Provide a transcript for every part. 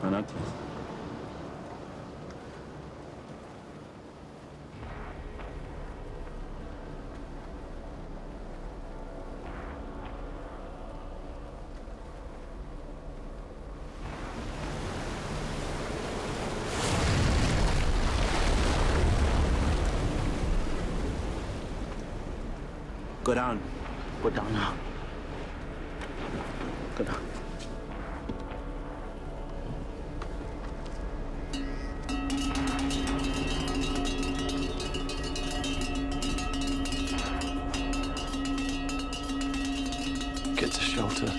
Anak. Go down. Go down now. Go down. Get to shelter.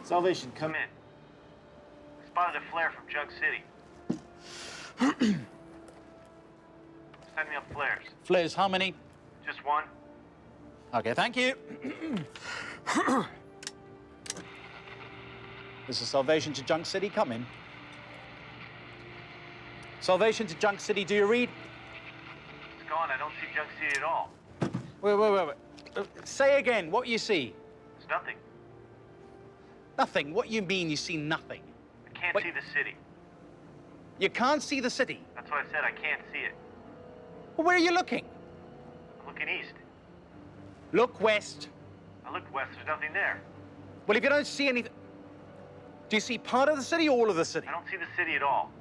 Salvation, come in. Spotted a flare from Jug City. Send me up flares. Flares, how many? Just one. Okay, thank you. This is Salvation to Junk City, come in. Salvation to Junk City, do you read? It's gone. I don't see Jug City at all. Wait. Say again, what you see? It's nothing. Nothing? What you mean you see nothing? I can't see the city. You can't see the city? That's what I said. I can't see it. Well, where are you looking? I'm looking east. Look west. I looked west. There's nothing there. Well, if you don't see anything... Do you see part of the city or all of the city? I don't see the city at all.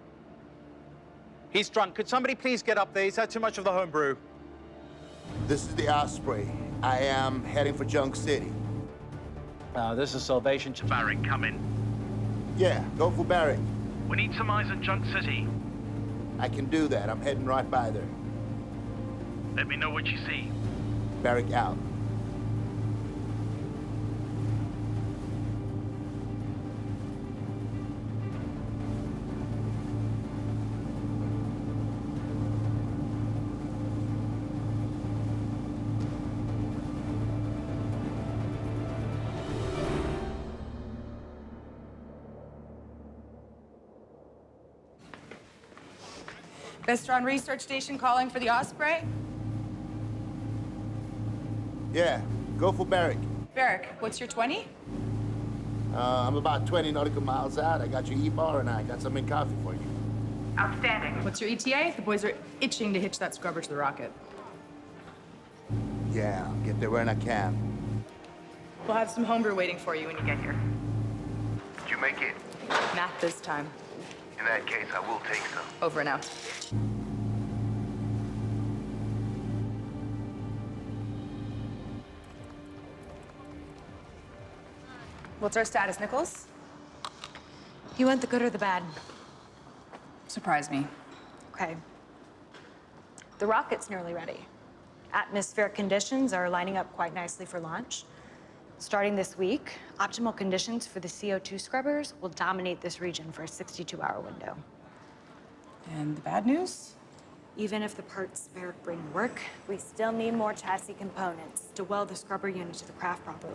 He's drunk. Could somebody please get up there? He's had too much of the homebrew. This is the Osprey. I am heading for Junk City. This is Salvation to Barrick. Come in. Yeah, go for Barrick. We need some eyes on Junk City. I can do that. I'm heading right by there. Let me know what you see. Barrick out. Vestron Research Station calling for the Osprey. Yeah, go for Barrick. Barrick, what's your 20? I'm about 20 nautical miles out. I got your E-bar and I got some in coffee for you. Outstanding. What's your ETA? The boys are itching to hitch that scrubber to the rocket. Yeah, I'll get there when I can. We'll have some homebrew waiting for you when you get here. Did you make it? Not this time. In that case, I will take some. Over and out. What's our status, Nichols? You want the good or the bad? Surprise me. Okay. The rocket's nearly ready. Atmospheric conditions are lining up quite nicely for launch. Starting this week, optimal conditions for the CO2 scrubbers will dominate this region for a 62-hour window. And the bad news? Even if the parts Barrick bring work, we still need more chassis components to weld the scrubber unit to the craft properly.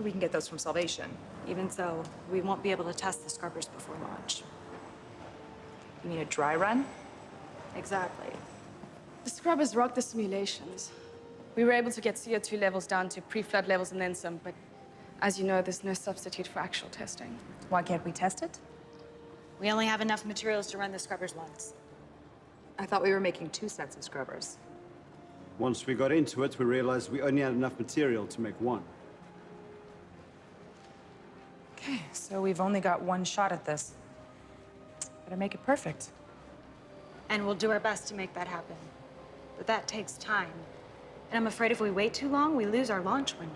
We can get those from Salvation. Even so, we won't be able to test the scrubbers before launch. You mean a dry run? Exactly. The scrubbers rocked the simulations. We were able to get CO2 levels down to pre-flood levels and then some, but as you know, there's no substitute for actual testing. Why can't we test it? We only have enough materials to run the scrubbers once. I thought we were making 2 sets of scrubbers. Once we got into it, we realized we only had enough material to make one. Okay, so we've only got 1 shot at this. Better make it perfect. And we'll do our best to make that happen. But that takes time. And I'm afraid if we wait too long, we lose our launch window.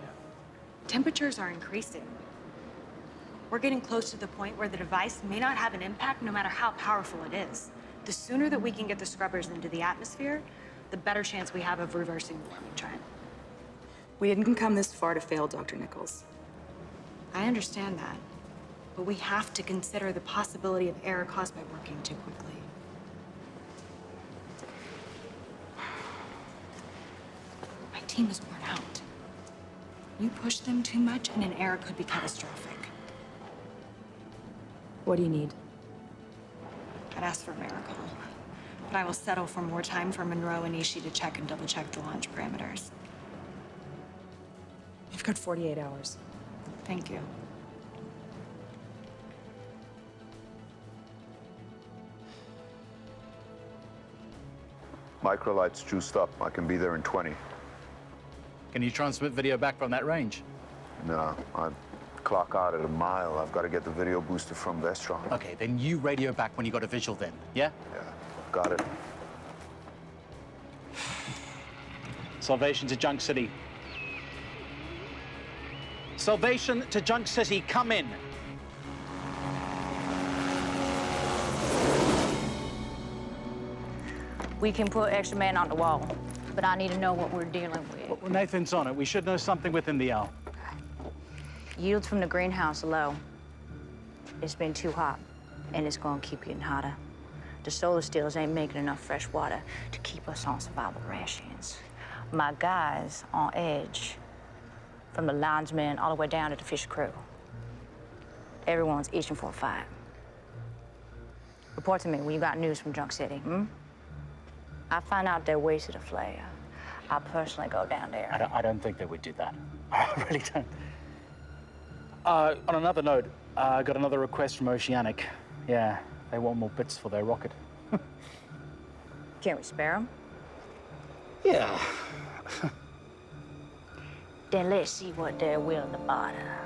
Temperatures are increasing. We're getting close to the point where the device may not have an impact no matter how powerful it is. The sooner that we can get the scrubbers into the atmosphere, the better chance we have of reversing the warming trend. We didn't come this far to fail, Dr. Nichols. I understand that. But we have to consider the possibility of error caused by working too quickly. My team is worn out. You push them too much and an error could be catastrophic. What do you need? I'd ask for a miracle. But I will settle for more time for Monroe and Ishii to check and double-check the launch parameters. You've got 48 hours. Thank you. Microlight's juiced up. I can be there in 20. Can you transmit video back from that range? No, I clock out at a mile. I've got to get the video booster from Vestron. Okay, then you radio back when you got a visual then, yeah? Yeah, got it. Salvation to Junk City. Salvation to Junk City, come in. We can put extra men on the wall, but I need to know what we're dealing with. Well, Nathan's on it. We should know something within the hour. Yields from the greenhouse are low. It's been too hot, and it's gonna keep getting hotter. The solar steels ain't making enough fresh water to keep us on survival rations. My guys on edge, from the linesmen all the way down to the fish crew. Everyone's itching for a fight. Report to me when you got news from Junk City, I find out they're wasted a flare. I'll personally go down there. I don't think they would do that. I really don't. On another note, I got another request from Oceanic. Yeah, they want more bits for their rocket. Can't we spare them? Yeah. Then let's see what they're willing to barter.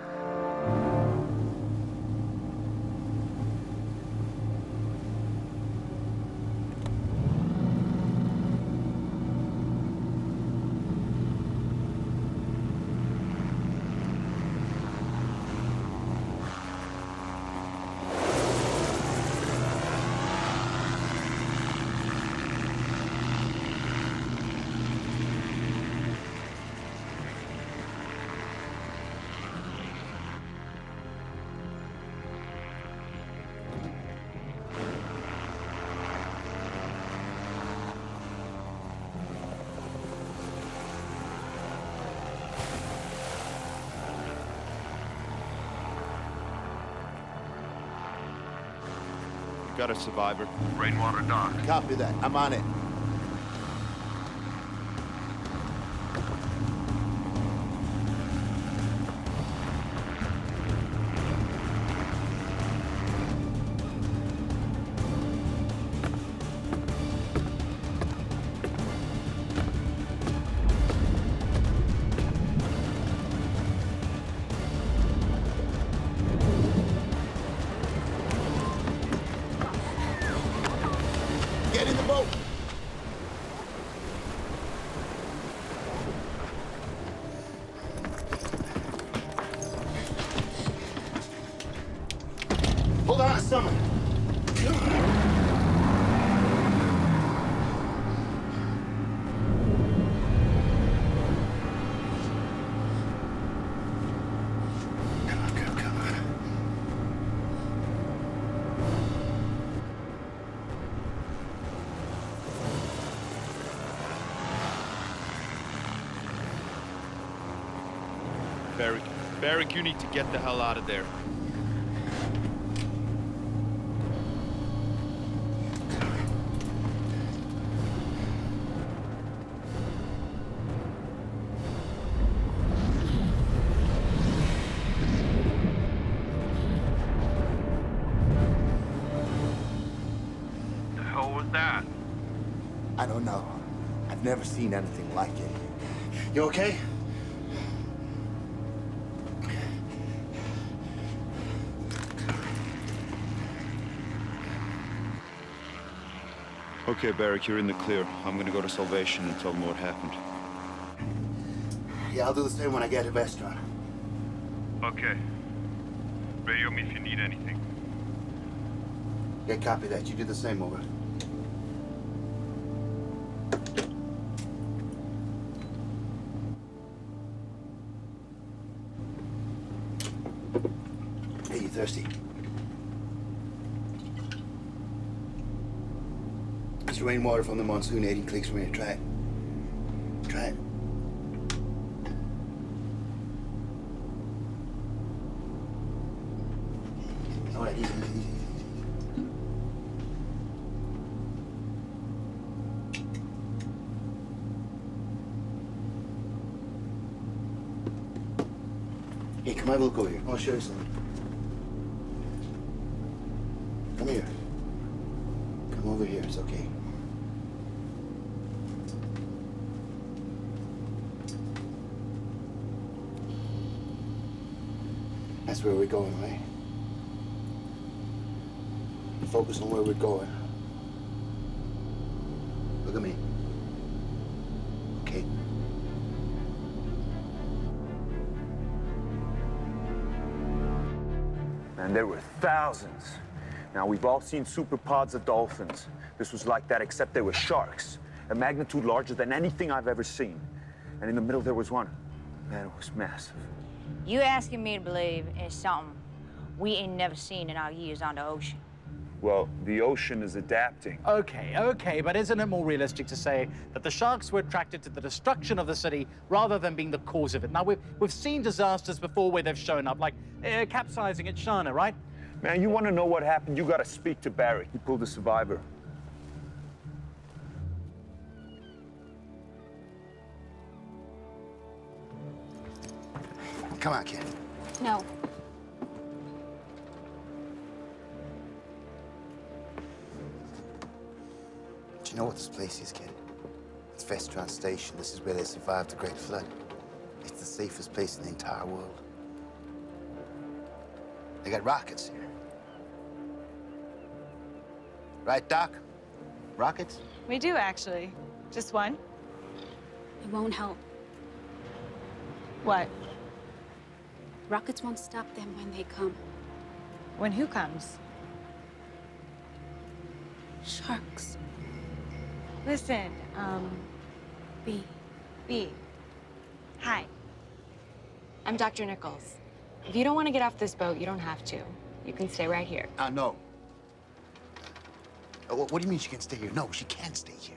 Got a survivor. Rainwater dock. Copy that. I'm on it. Get in the boat. Hold on, someone. Barrick, you need to get the hell out of there. The hell was that? I don't know. I've never seen anything like it. You okay? Okay, Barrick, you're in the clear. I'm gonna go to Salvation and tell them what happened. Yeah, I'll do the same when I get to restaurant. Okay. Radio me if you need anything. Yeah, copy that. You do the same, over. Hey, you thirsty? It's rainwater from the monsoon, 80 clicks from here. Try it. Try it. All right, easy. Hey, come on, we'll go here. I'll show you something. Come here. Come over here, it's okay. That's where we're going, right? Focus on where we're going. Look at me. Okay? And there were thousands. Now, we've all seen superpods of dolphins. This was like that, except they were sharks, a magnitude larger than anything I've ever seen. And in the middle, there was one. Man, it was massive. You asking me to believe in something we ain't never seen in our years on the ocean. Well, the ocean is adapting. Okay, but isn't it more realistic to say that the sharks were attracted to the destruction of the city rather than being the cause of it? Now, we've seen disasters before where they've shown up, like capsizing at Shana, right? Man, you want to know what happened? You got to speak to Barrick. He pulled a survivor. Come on, kid. No. Do you know what this place is, kid? It's Vestron Station. This is where they survived the Great Flood. It's the safest place in the entire world. They got rockets here. Right, Doc? Rockets? We do, actually. Just one? It won't help. What? Rockets won't stop them when they come. When who comes? Sharks. Listen, B. Hi. I'm Dr. Nichols. If you don't want to get off this boat, you don't have to. You can stay right here. No. What do you mean she can stay here? No, she can't stay here.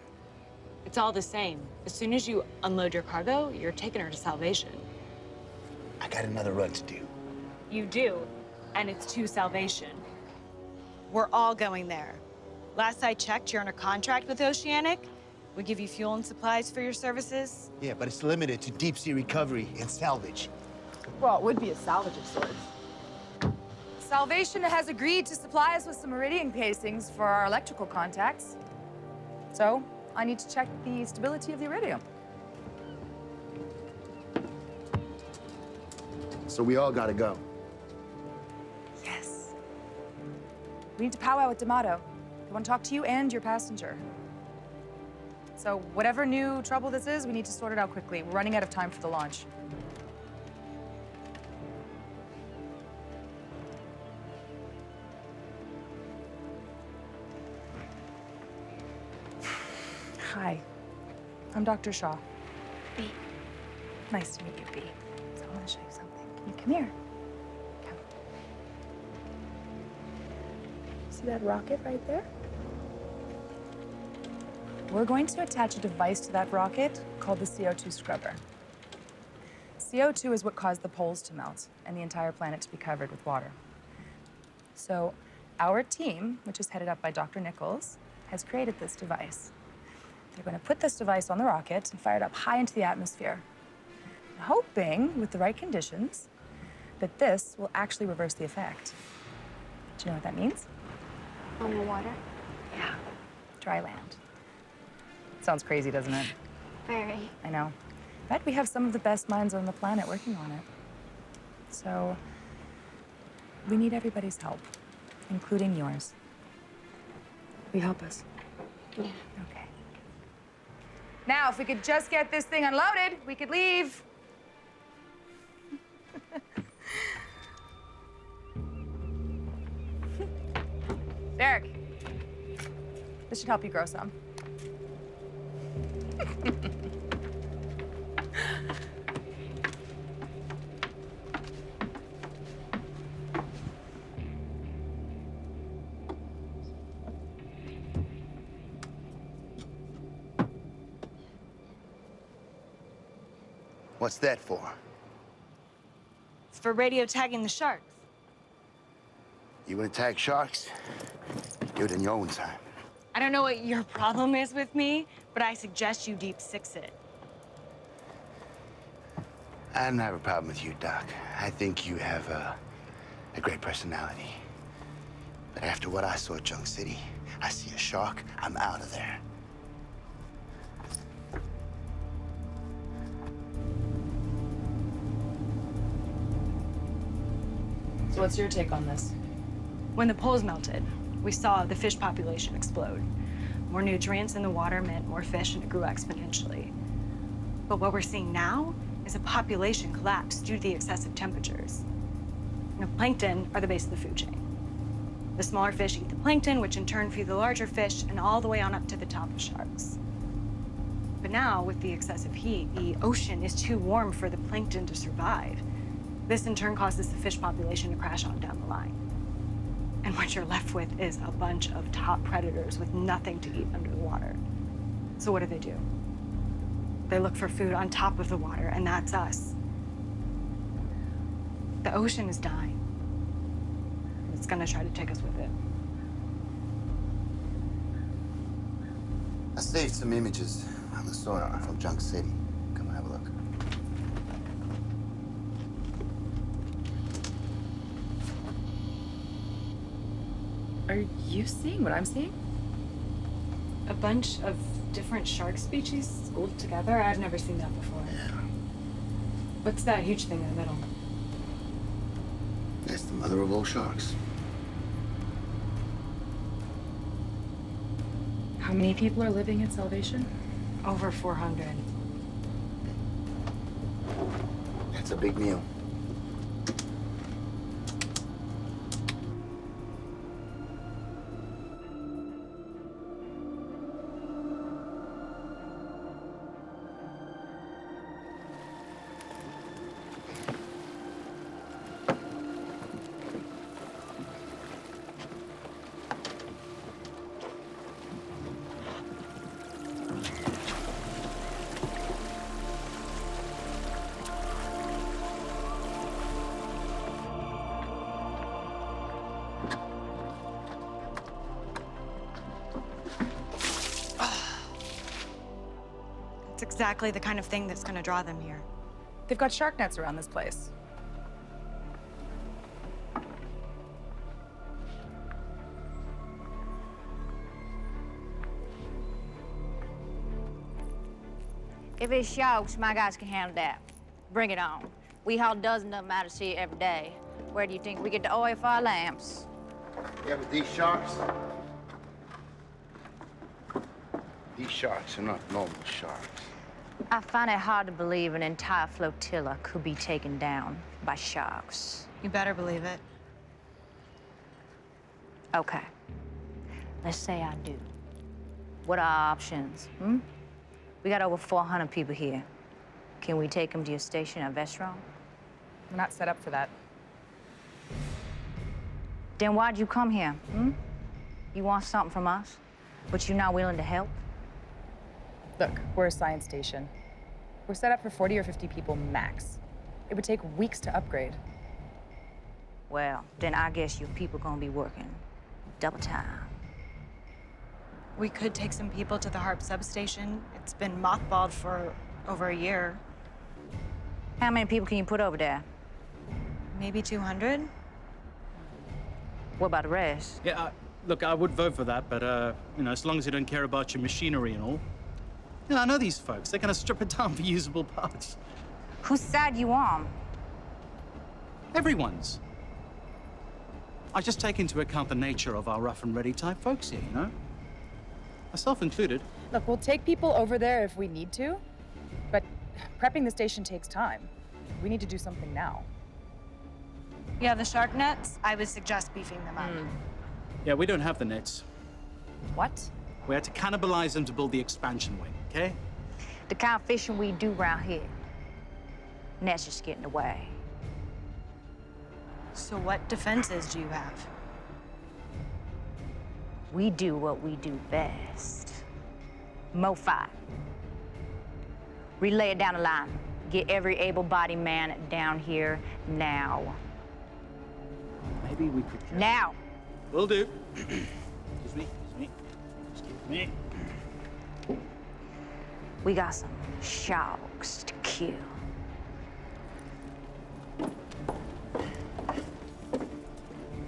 It's all the same. As soon as you unload your cargo, you're taking her to Salvation. I got another run to do. You do, and it's to Salvation. We're all going there. Last I checked, you're under contract with Oceanic. We give you fuel and supplies for your services. Yeah, but it's limited to deep sea recovery and salvage. Well, it would be a salvage of sorts. Salvation has agreed to supply us with some iridium casings for our electrical contacts. So, I need to check the stability of the iridium. So we all gotta go. Yes. We need to powwow with D'Amato. I want to talk to you and your passenger. So whatever new trouble this is, we need to sort it out quickly. We're running out of time for the launch. Hi. I'm Dr. Shaw. B. Nice to meet you, B. So I want to show you something. Can you come here? Come. See that rocket right there? We're going to attach a device to that rocket called the CO2 scrubber. CO2 is what caused the poles to melt and the entire planet to be covered with water. So our team, which is headed up by Dr. Nichols, has created this device. They're going to put this device on the rocket and fire it up high into the atmosphere, hoping, with the right conditions, that this will actually reverse the effect. Do you know what that means? On the water? Yeah, dry land. Sounds crazy, doesn't it? Very. I know. But we have some of the best minds on the planet working on it. So we need everybody's help, including yours. Will you help us? Yeah. Okay. Now, if we could just get this thing unloaded, we could leave. Derek, this should help you grow some. What's that for? It's for radio tagging the sharks. You want to tag sharks? Do it in your own time. I don't know what your problem is with me, but I suggest you deep six it. I don't have a problem with you, Doc. I think you have a great personality. But after what I saw at Junk City, I see a shark, I'm out of there. So what's your take on this? When the poles melted, we saw the fish population explode. More nutrients in the water meant more fish, and it grew exponentially. But what we're seeing now is a population collapse due to the excessive temperatures. You know, plankton are the base of the food chain. The smaller fish eat the plankton, which in turn feed the larger fish, and all the way on up to the top of sharks. But now, with the excessive heat, the ocean is too warm for the plankton to survive. This in turn causes the fish population to crash on down the line. And what you're left with is a bunch of top predators with nothing to eat under the water. So what do? They look for food on top of the water, and that's us. The ocean is dying. It's gonna try to take us with it. I saved some images on the sonar from Junk City. Come have a look. Are you seeing what I'm seeing? A bunch of different shark species schooled together? I've never seen that before. Yeah. What's that huge thing in the middle? That's the mother of all sharks. How many people are living at Salvation? Over 400. That's a big meal. It's exactly the kind of thing that's gonna draw them here. They've got shark nets around this place. If it's sharks, my guys can handle that. Bring it on. We haul dozens of them out of sea every day. Where do you think we get the oil for our lamps? Yeah, but these sharks are not normal sharks. I find it hard to believe an entire flotilla could be taken down by sharks. You better believe it. Okay. Let's say I do. What are our options, hmm? We got over 400 people here. Can we take them to your station at Vestron? We're not set up for that. Then why'd you come here, hmm? You want something from us, but you're not willing to help? Look, we're a science station. We're set up for 40 or 50 people max. It would take weeks to upgrade. Well, then I guess your people gonna be working double time. We could take some people to the HARP substation. It's been mothballed for over a year. How many people can you put over there? Maybe 200? What about the rest? Yeah, look, I would vote for that, but, you know, as long as you don't care about your machinery and all. You know, I know these folks. They're gonna strip it down for usable parts. Whose side you on? Everyone's. I just take into account the nature of our rough and ready type folks here, you know? Myself included. Look, we'll take people over there if we need to, but prepping the station takes time. We need to do something now. Yeah, the shark nets, I would suggest beefing them up. Yeah, we don't have the nets. What? We had to cannibalize them to build the expansion wing, okay? The kind of fishing we do around here. Nets just get in the way. So what defenses do you have? We do what we do best. Mo-fi. Relay it down the line. Get every able-bodied man down here now. Maybe we could just... Now! Will do. Excuse me. Excuse me. We got some sharks to kill.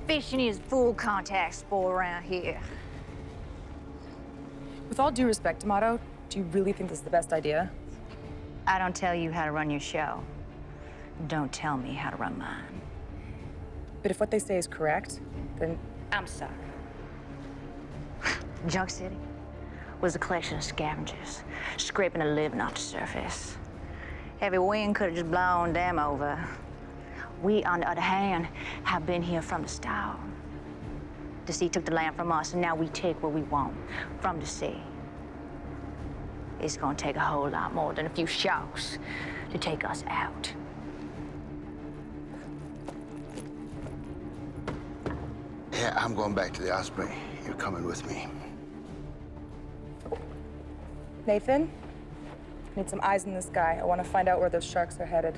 Fishing is full contact sport around here. With all due respect, D'Amato, do you really think this is the best idea? I don't tell you how to run your show. Don't tell me how to run mine. But if what they say is correct, then I'm sorry. Junk City was a collection of scavengers, scraping a living off the surface. Heavy wind could have just blown them over. We, on the other hand, have been here from the start. The sea took the land from us, and now we take what we want from the sea. It's gonna take a whole lot more than a few sharks to take us out. Yeah, I'm going back to the Osprey. You're coming with me. Nathan, I need some eyes in the sky. I want to find out where those sharks are headed.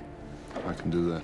I can do that.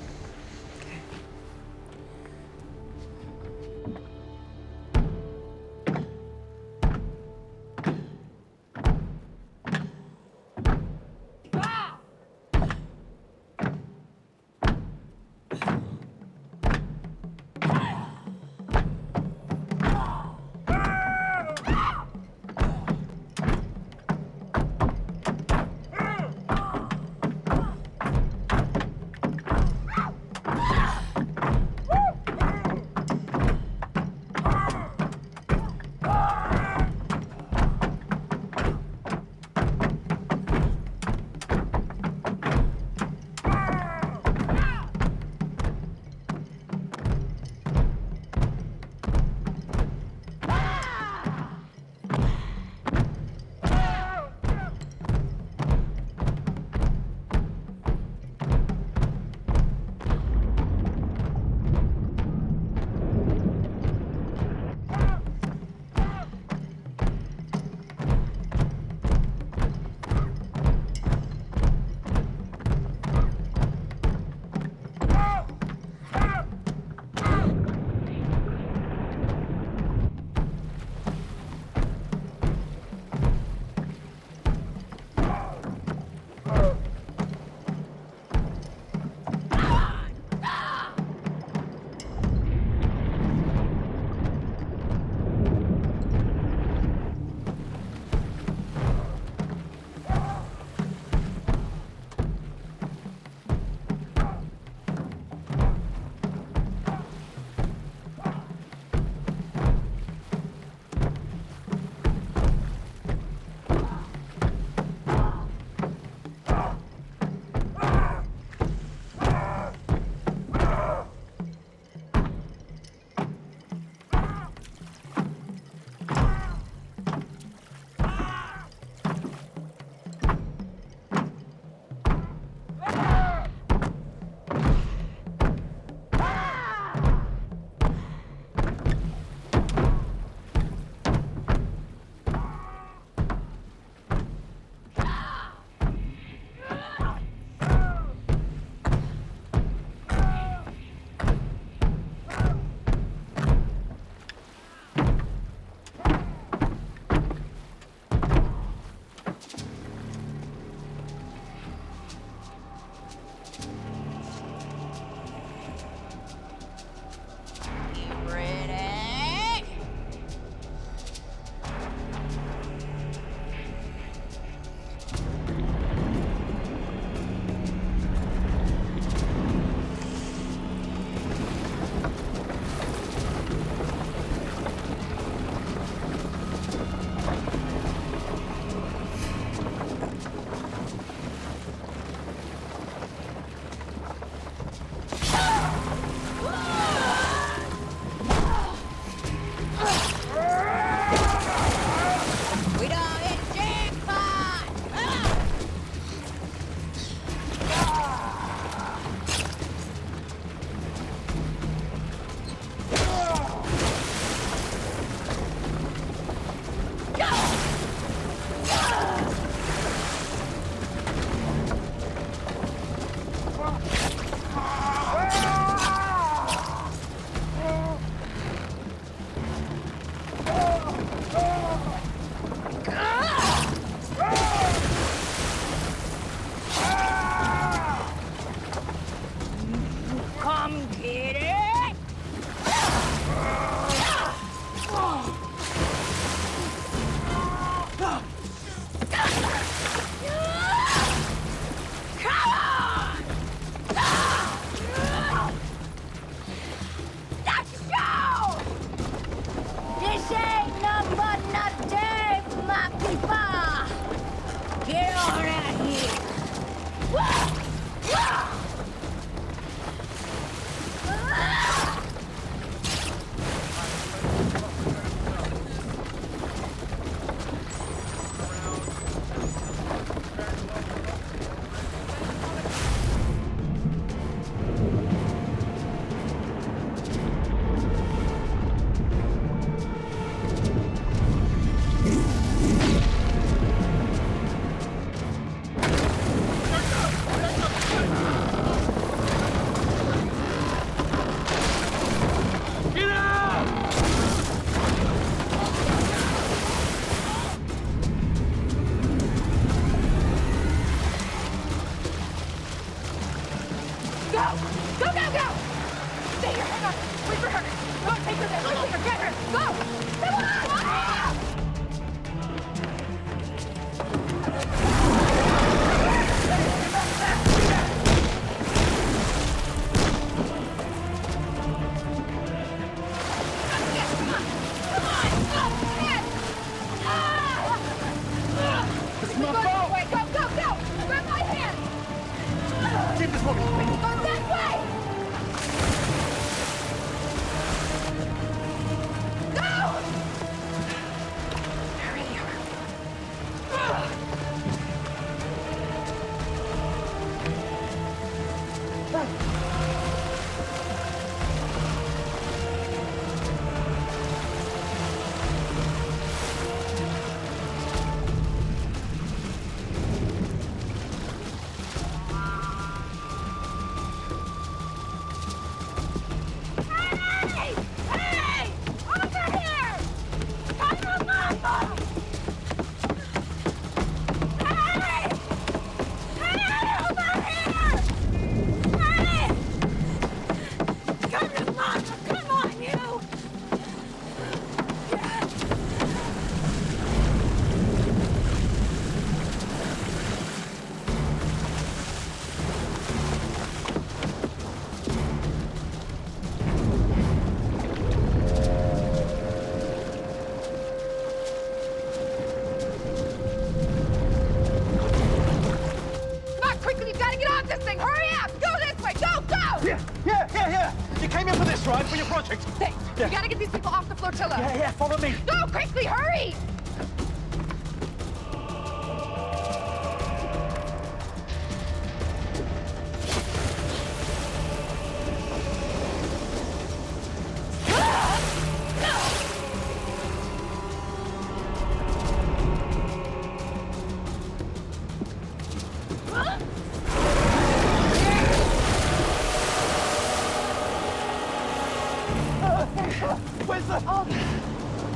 Right, for your project. Thanks. Yeah. We gotta get these people off the flotilla. Yeah, follow me. Go, quickly, hurry!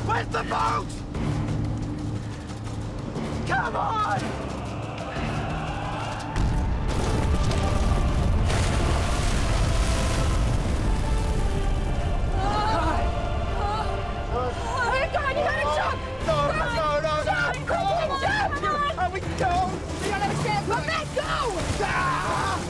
Where's the boat? Come on! Hey, God, you gotta jump! No! Jump! Quickly, jump! Are we go? You don't understand. Let that go! Ah!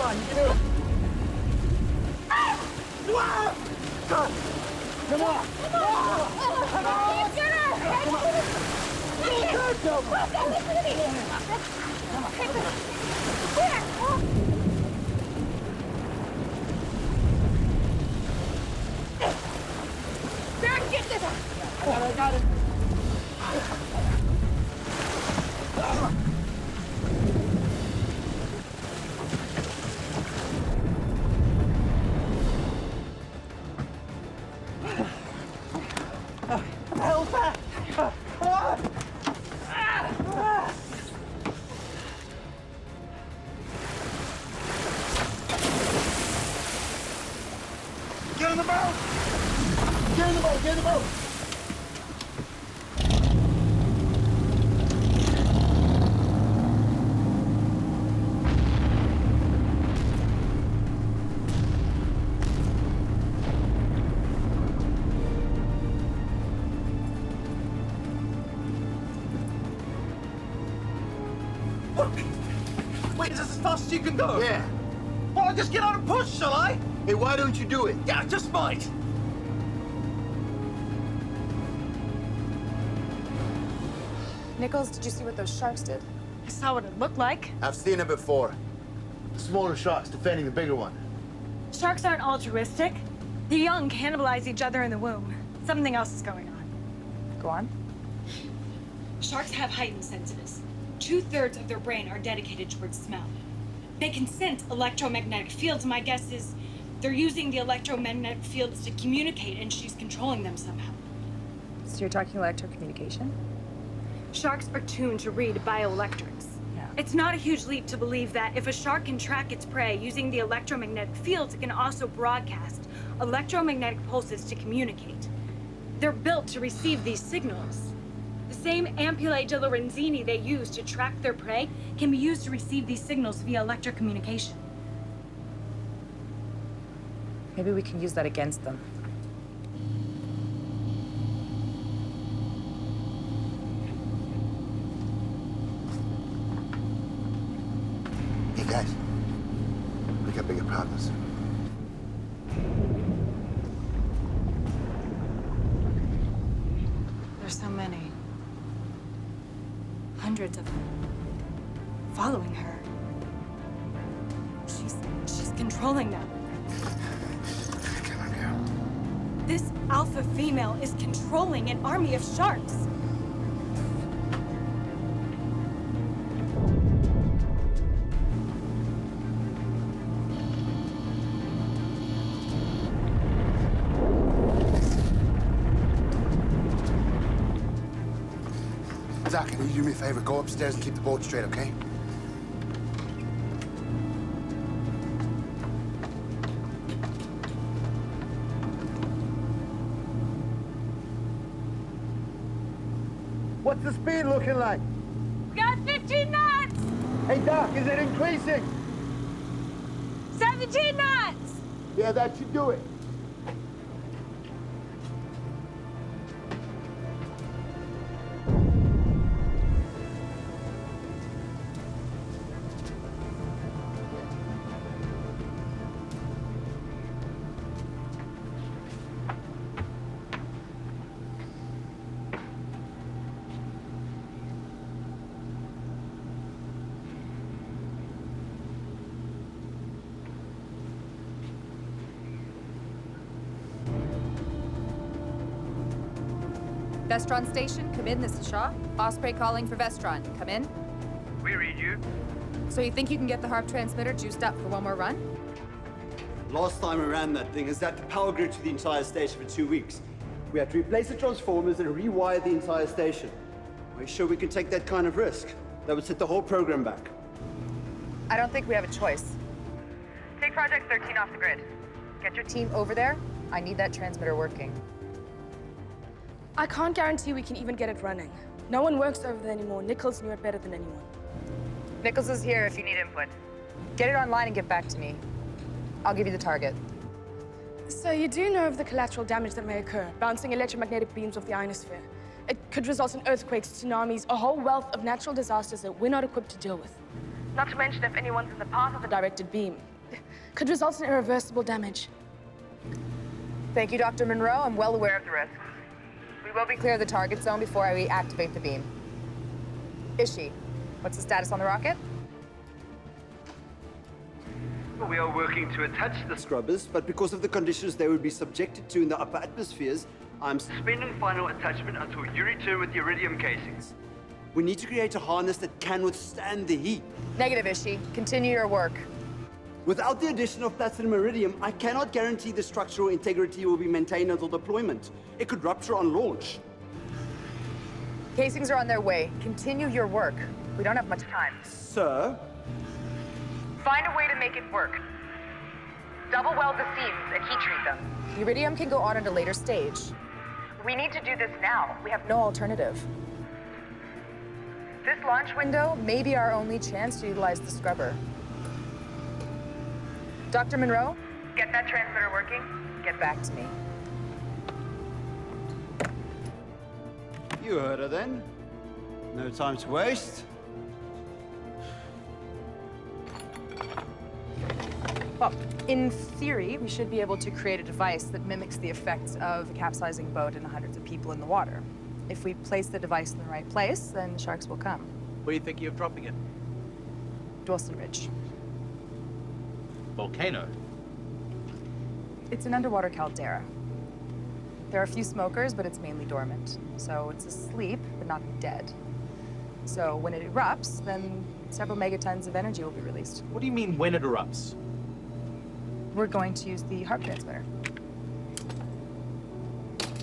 Come on, you can do it. Come on! Come on! I got it. Hell's that? Get in the boat! Get in the boat! Get in the boat! Wait, is this as fast as you can go? Yeah. Well, I'll just get out and push, shall I? Hey, why don't you do it? Yeah, just might. Nichols, did you see what those sharks did? I saw what it looked like. I've seen it before. Smaller sharks defending the bigger one. Sharks aren't altruistic. The young cannibalize each other in the womb. Something else is going on. Go on. Sharks have heightened senses. 2/3 of their brain are dedicated towards smell. They can sense electromagnetic fields. My guess is they're using the electromagnetic fields to communicate, and she's controlling them somehow. So you're talking electrocommunication? Sharks are tuned to read bioelectrics. Yeah. It's not a huge leap to believe that if a shark can track its prey using the electromagnetic fields, it can also broadcast electromagnetic pulses to communicate. They're built to receive these signals. The same ampullae de Lorenzini they use to track their prey can be used to receive these signals via electrocommunication. Maybe we can use that against them. Hey, guys. We got bigger problems. There's so many. Hundreds of them. Following her. She's controlling them. Come on, girl. This alpha female is controlling an army of sharks. Doc, can you do me a favor? Go upstairs and keep the boat straight, okay? What's the speed looking like? We got 15 knots! Hey, Doc, is it increasing? 17 knots! Yeah, that should do it. Vestron Station, come in, this is Shaw. Osprey calling for Vestron, come in. We read you. So you think you can get the HARP transmitter juiced up for one more run? Last time we ran that thing, is that the power grid to the entire station for 2 weeks. We had to replace the transformers and rewire the entire station. Are you sure we can take that kind of risk? That would set the whole program back. I don't think we have a choice. Take Project 13 off the grid. Get your team over there. I need that transmitter working. I can't guarantee we can even get it running. No one works over there anymore. Nichols knew it better than anyone. Nichols is here if you need input. Get it online and get back to me. I'll give you the target. So you do know of the collateral damage that may occur, bouncing electromagnetic beams off the ionosphere. It could result in earthquakes, tsunamis, a whole wealth of natural disasters that we're not equipped to deal with. Not to mention if anyone's in the path of the directed beam. could result in irreversible damage. Thank you, Dr. Monroe. I'm well aware of the risks. We will be clear of the target zone before I reactivate the beam. Ishi, what's the status on the rocket? We are working to attach the scrubbers, but because of the conditions they would be subjected to in the upper atmospheres, I'm suspending final attachment until you return with the iridium casings. We need to create a harness that can withstand the heat. Negative, Ishi. Continue your work. Without the addition of platinum iridium, I cannot guarantee the structural integrity will be maintained until deployment. It could rupture on launch. Casings are on their way. Continue your work. We don't have much time. Sir? Find a way to make it work. Double weld the seams and heat treat them. The iridium can go on at a later stage. We need to do this now. We have no alternative. This launch window may be our only chance to utilize the scrubber. Dr. Monroe, get that transmitter working. Get back to me. You heard her then. No time to waste. Well, in theory, we should be able to create a device that mimics the effects of a capsizing boat and hundreds of people in the water. If we place the device in the right place, then the sharks will come. Where are you thinking of dropping it? Dawson Ridge. Volcano. It's an underwater caldera. There are a few smokers, but it's mainly dormant. So it's asleep, but not dead. So when it erupts, then several megatons of energy will be released. What do you mean when it erupts? We're going to use the HARP transmitter.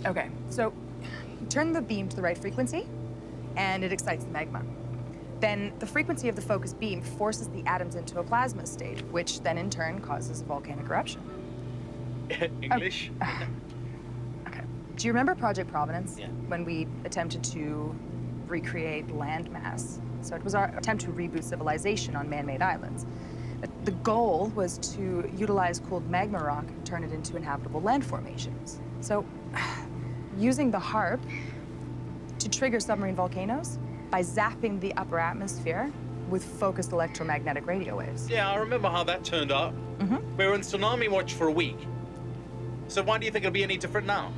Okay, so you turn the beam to the right frequency, and it excites the magma. Then the frequency of the focused beam forces the atoms into a plasma state, which then in turn causes a volcanic eruption. English? Okay. Do you remember Project Providence? Yeah. When we attempted to recreate landmass. So it was our attempt to reboot civilization on man-made islands. The goal was to utilize cooled magma rock and turn it into inhabitable land formations. So using the HARP to trigger submarine volcanoes by zapping the upper atmosphere with focused electromagnetic radio waves. Yeah, I remember how that turned out. We were in tsunami watch for a week. So why do you think it'll be any different now?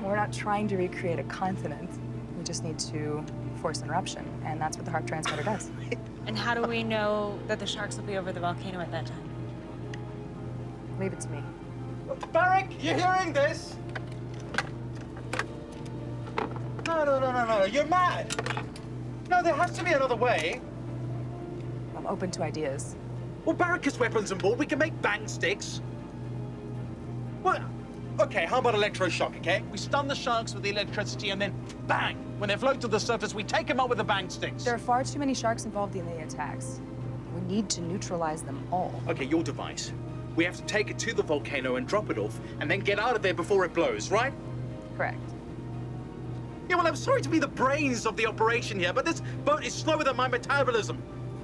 We're not trying to recreate a continent. We just need to force an eruption, and that's what the HARP transmitter does. And how do we know that the sharks will be over the volcano at that time? Leave it to me. Barrick, you hearing this? No, you're mad. No, there has to be another way. I'm open to ideas. Well, Barrick has weapons on board. We can make bang sticks. Well, okay, how about electroshock, okay? We stun the sharks with the electricity and then bang! When they float to the surface, we take them out with the bang sticks. There are far too many sharks involved in the attacks. We need to neutralize them all. Okay, your device. We have to take it to the volcano and drop it off, and then get out of there before it blows, right? Correct. Yeah, well, I'm sorry to be the brains of the operation here, but this boat is slower than my metabolism.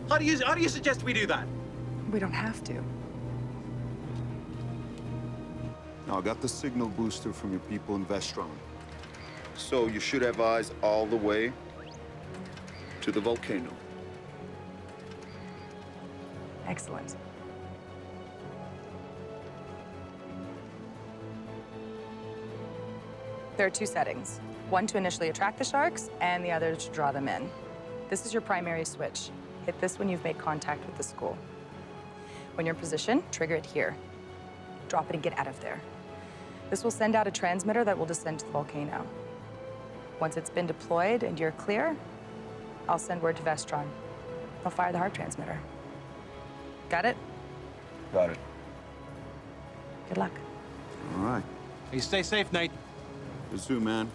How do you suggest we do that? We don't have to. Now, I got the signal booster from your people in Vestron. So you should have eyes all the way to the volcano. Excellent. There are two settings. One to initially attract the sharks, and the other to draw them in. This is your primary switch. Hit this when you've made contact with the school. When you're in position, trigger it here. Drop it and get out of there. This will send out a transmitter that will descend to the volcano. Once it's been deployed and you're clear, I'll send word to Vestron. I'll fire the HARP transmitter. Got it? Got it. Good luck. All right. You stay safe, Nate. You too, man.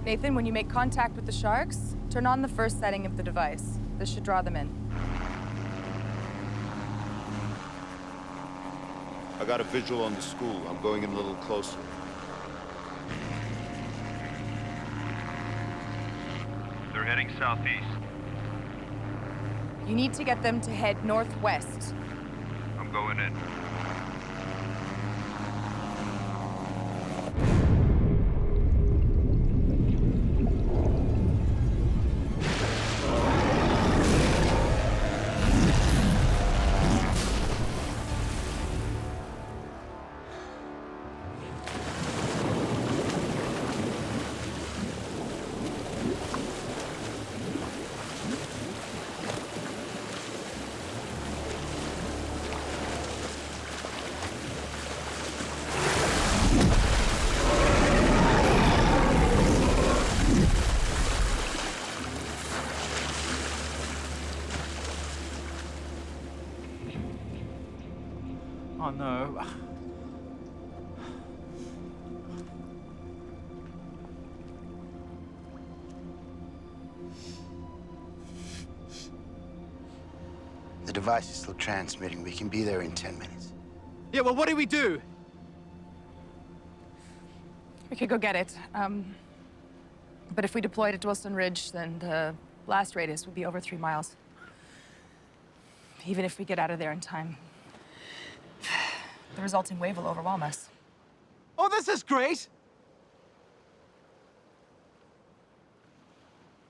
Nathan, when you make contact with the sharks, turn on the first setting of the device. This should draw them in. I got a visual on the school. I'm going in a little closer. They're heading southeast. You need to get them to head northwest. I'm going in. Oh, no. The device is still transmitting. We can be there in 10 minutes. Yeah, well, what do we do? We could go get it. But if we deployed it to Wilson Ridge, then the blast radius would be over 3 miles. Even if we get out of there in time, the resulting wave will overwhelm us. Oh, this is great!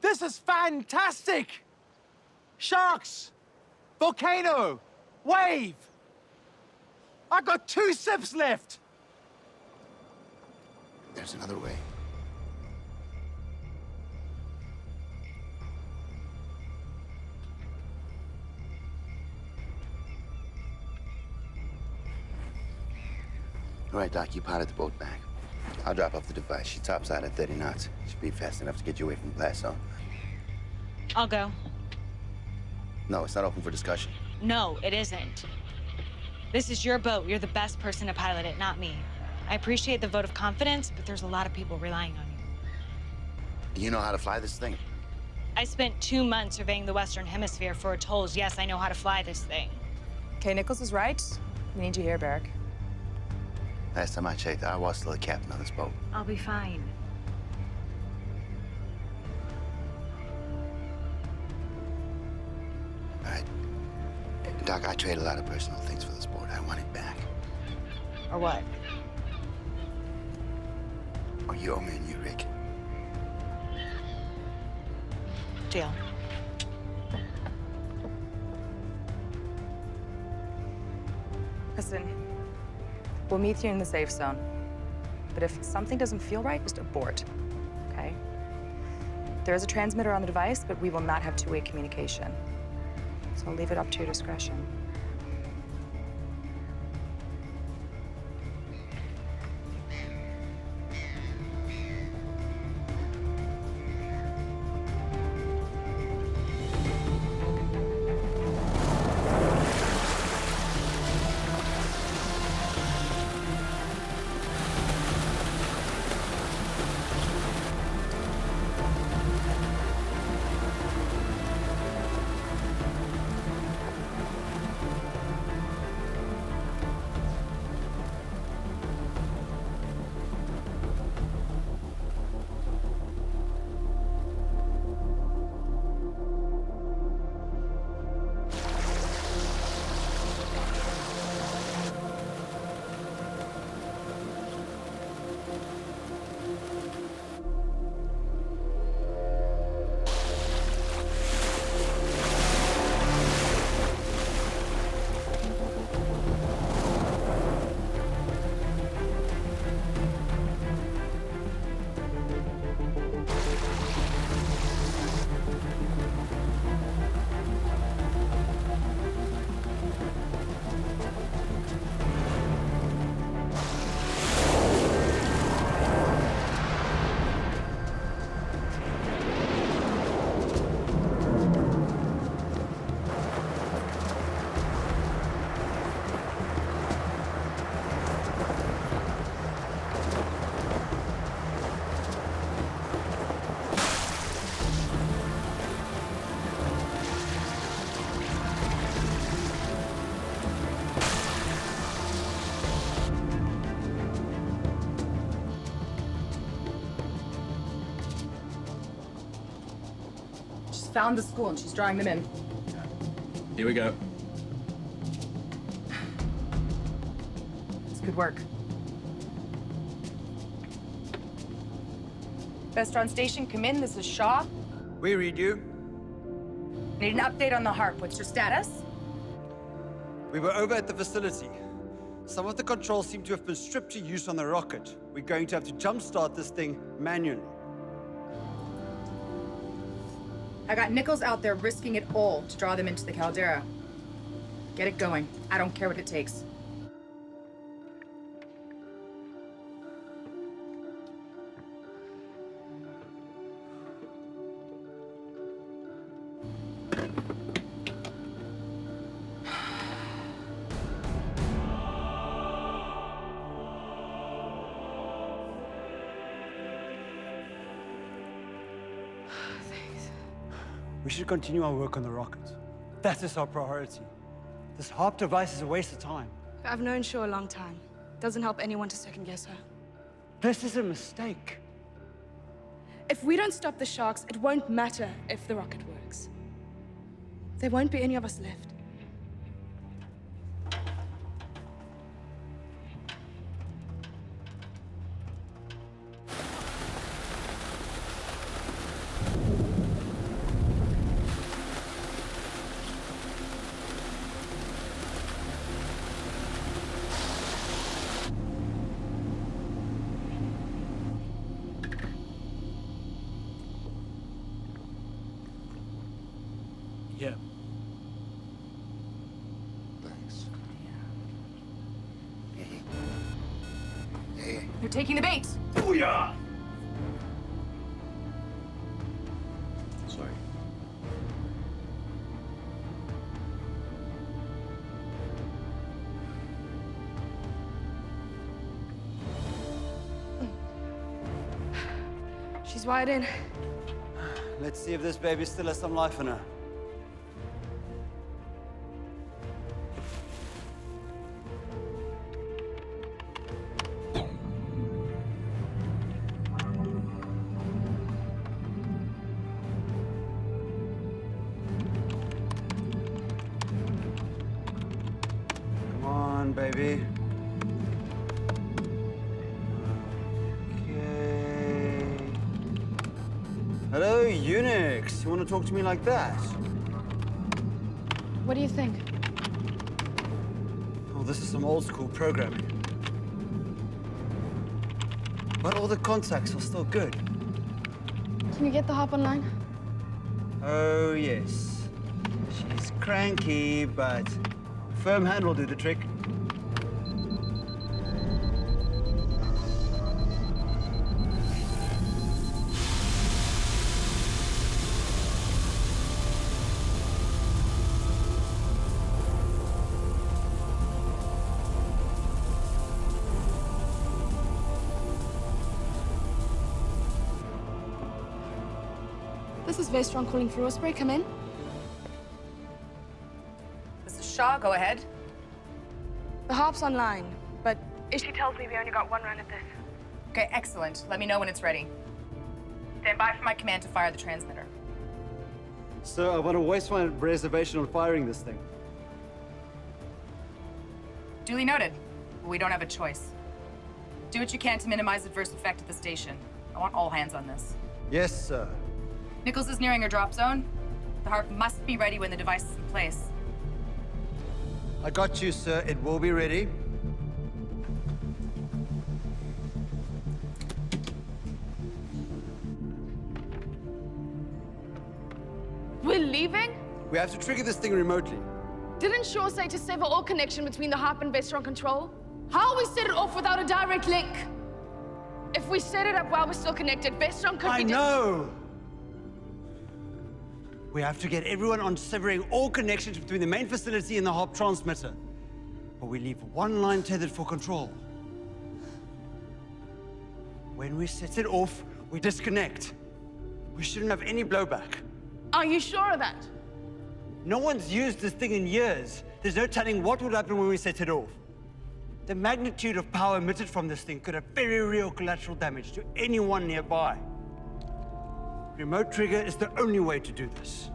This is fantastic! Sharks! Volcano! Wave! I got 2 sips left! There's another way. All right, Doc, you potted the boat back. I'll drop off the device. She tops out at 30 knots. Should be fast enough to get you away from the blast zone. I'll go. No, it's not open for discussion. No, it isn't. This is your boat. You're the best person to pilot it, not me. I appreciate the vote of confidence, but there's a lot of people relying on you. Do you know how to fly this thing? I spent 2 months surveying the Western Hemisphere for atolls. Yes, I know how to fly this thing. Okay, Nichols is right. We need you here, Barrick. Last time I checked, I was still the captain of this boat. I'll be fine. All right. Doc, I trade a lot of personal things for this boat. I want it back. Or what? Or you owe me a new rig. Deal. Listen, we'll meet you in the safe zone. But if something doesn't feel right, just abort, okay? There is a transmitter on the device, but we will not have two-way communication. So I'll leave it up to your discretion. found the school and she's drawing them in. Here we go. It's good work. Vestron Station, come in. This is Shaw. We read you. Need an update on the HARP. What's your status? We were over at the facility. Some of the controls seem to have been stripped to use on the rocket. We're going to have to jumpstart this thing manually. I got Nichols out there risking it all to draw them into the caldera. Get it going. I don't care what it takes. We should continue our work on the rocket. That is our priority. This HARP device is a waste of time. I've known Shaw a long time. Doesn't help anyone to second guess her. This is a mistake. If we don't stop the sharks, it won't matter if the rocket works. There won't be any of us left. Yeah. Thanks. You're taking the bait. Booyah! Sorry. She's wired in. Let's see if this baby still has some life in her. Come on, baby. Okay. Hello, Unix. You want to talk to me like that? What do you think? Oh, this is some old school programming. But all the contacts are still good. Can you get the HARP online? Oh, yes. She's cranky, but firm hand will do the trick. This is Vestron calling for Osprey. Come in. This is Shaw. Go ahead. The HARP's online, but she tells me we only got one run at this. Okay, excellent. Let me know when it's ready. Stand by for my command to fire the transmitter. So I want to waste my reservation on firing this thing. Duly noted. But we don't have a choice. Do what you can to minimize adverse effect at the station. I want all hands on this. Yes, sir. Nichols is nearing her drop zone. The HARP must be ready when the device is in place. I got you, sir. It will be ready. We're leaving? We have to trigger this thing remotely. Didn't Shaw say to sever all connection between the HARP and Vestron control? How will we set it off without a direct link? If we set it up while we're still connected, Vestron could I be... know! We have to get everyone on severing all connections between the main facility and the HARP transmitter. But we leave one line tethered for control. When we set it off, we disconnect. We shouldn't have any blowback. Are you sure of that? No one's used this thing in years. There's no telling what would happen when we set it off. The magnitude of power emitted from this thing could have very real collateral damage to anyone nearby. Remote trigger is the only way to do this.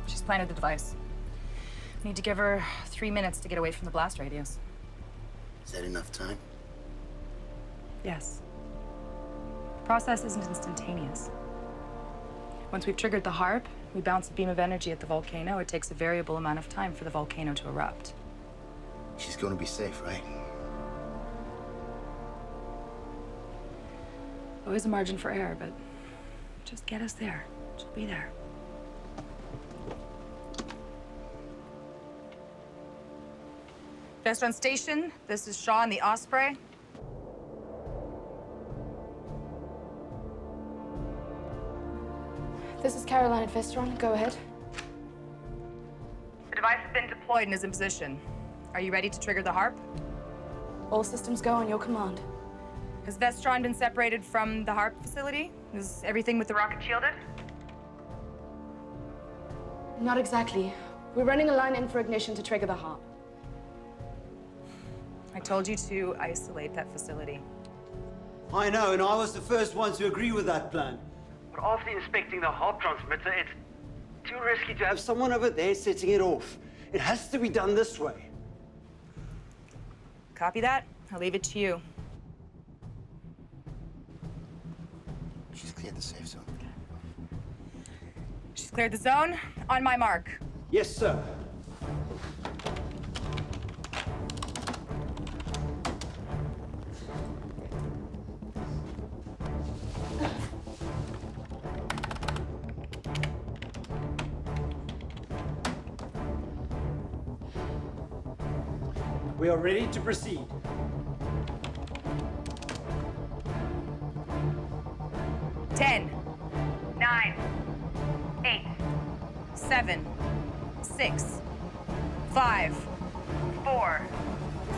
She's planted the device. Need to give her 3 minutes to get away from the blast radius. Is that enough time? Yes. The process isn't instantaneous. Once we've triggered the harp, we bounce a beam of energy at the volcano. It takes a variable amount of time for the volcano to erupt. She's gonna be safe, right? Always a margin for error, but just get us there. She'll be there. Vestron Station, this is Shaw and the Osprey. This is Caroline at Vestron. Go ahead. The device has been deployed and is in position. Are you ready to trigger the harp? All systems go on your command. Has Vestron been separated from the harp facility? Is everything with the rocket shielded? Not exactly. We're running a line in for ignition to trigger the harp. I told you to isolate that facility. I know, and I was the first one to agree with that plan. But after inspecting the harp transmitter, it's too risky to have Have someone over there setting it off. It has to be done this way. Copy that. I'll leave it to you. She's cleared the safe zone. She's cleared the zone. On my mark. Yes, sir. We are ready to proceed. Ten, 9, 8, 7, 6, 5, 4,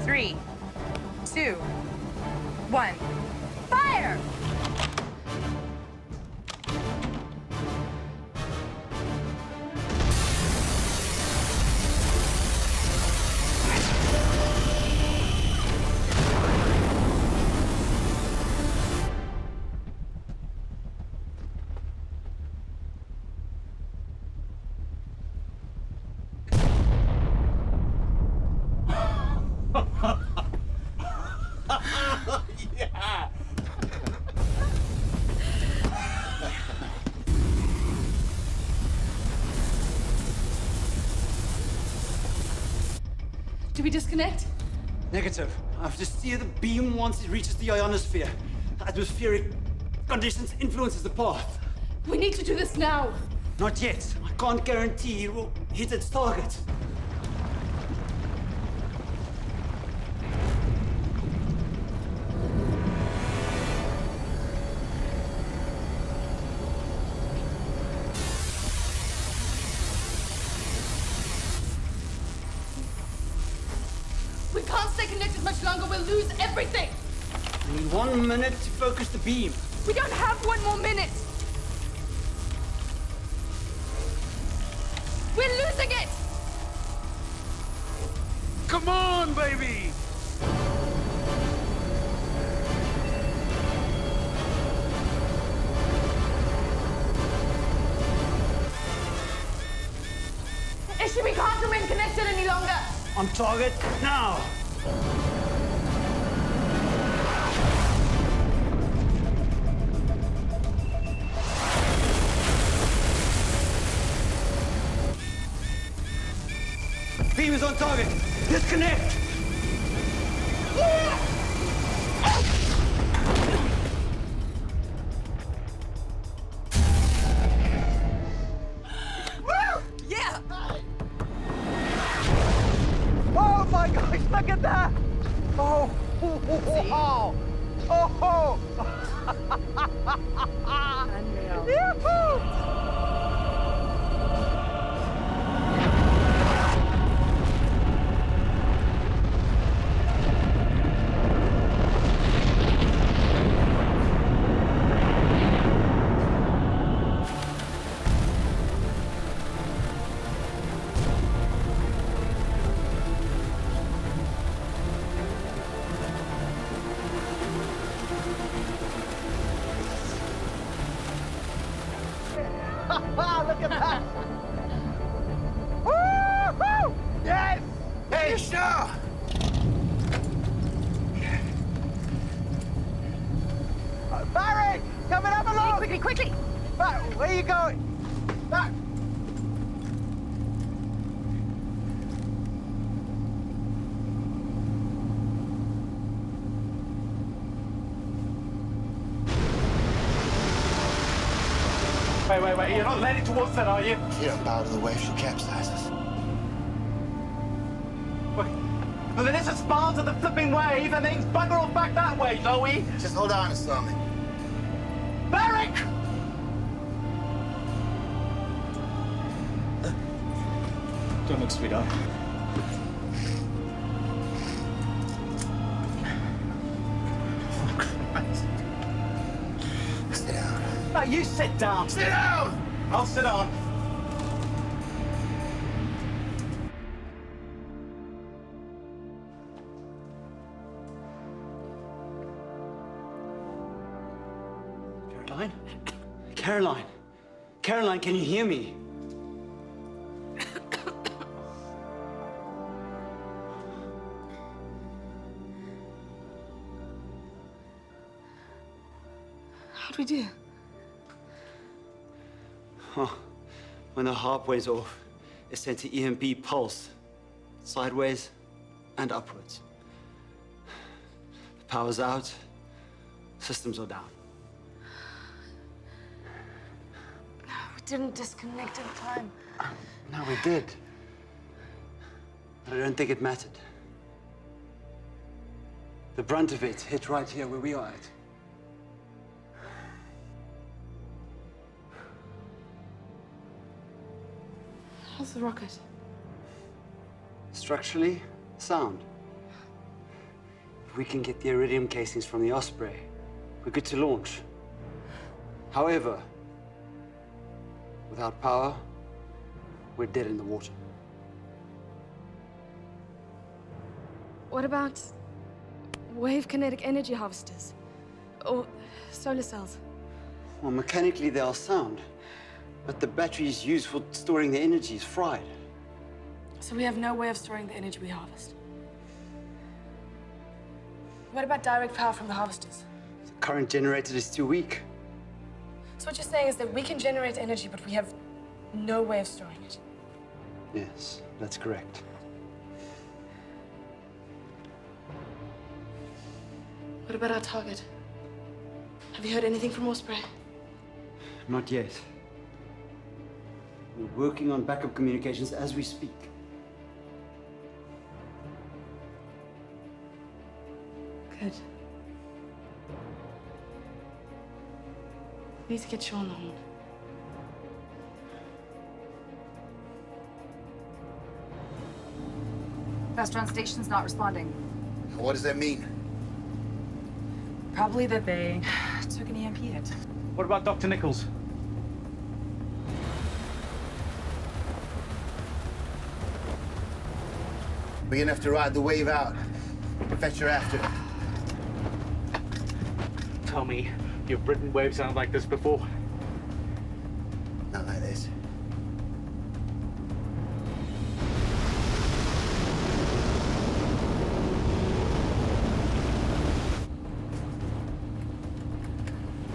3, 2, 1. Fire! Yeah! Do we disconnect? Negative. I have to steer the beam once it reaches the ionosphere. Atmospheric conditions influences the path. We need to do this now. Not yet. I can't guarantee it will hit its target. We can't stay connected much longer. We'll lose everything. I need 1 minute to focus the beam. We don't have 1 more minute. We're losing it. Come on, baby! Ishi, we can't remain connected any longer. On target now. on target. Disconnect. Yeah! Oh my gosh, look at that! Oh, wow! Oh! Unreal. Yahoo! Look at that! Woo-hoo! Yes! Hey, Shaw! Barry! Coming up along! Quickly, quickly! Where are you going? Back! Wait. You're not heading towards that, are you? You don't bow to the wave, she capsizes. Wait. Well, then this is spars of the flipping wave, and then bugger off back that way, Zoe. Just hold on to something. Barrick! Don't look, sweetheart. Sit down. No, you sit down. Sit down! I'll sit on. Caroline? Caroline? Caroline, can you hear me? How'd we do? Oh, when the harp wears off, it sends an EMP pulse, sideways and upwards. The power's out, systems are down. We didn't disconnect in time. No, we did. But I don't think it mattered. The brunt of it hit right here where we are at. How's the rocket? Structurally sound. If we can get the iridium casings from the Osprey, we're good to launch. However, without power, we're dead in the water. What about wave kinetic energy harvesters? Or solar cells? Well, mechanically they are sound, but the batteries used for storing the energy is fried. So we have no way of storing the energy we harvest. What about direct power from the harvesters? The current generated is too weak. So what you're saying is that we can generate energy, but we have no way of storing it. Yes, that's correct. What about our target? Have you heard anything from Osprey? Not yet. We're working on backup communications as we speak. Good. We need to get Shaw on the horn. Vestron station's not responding. What does that mean? Probably that they took an EMP hit. What about Dr. Nichols? We're gonna have to ride the wave out. Fetch her after. Tell me, you've ridden waves out like this before? Not like this.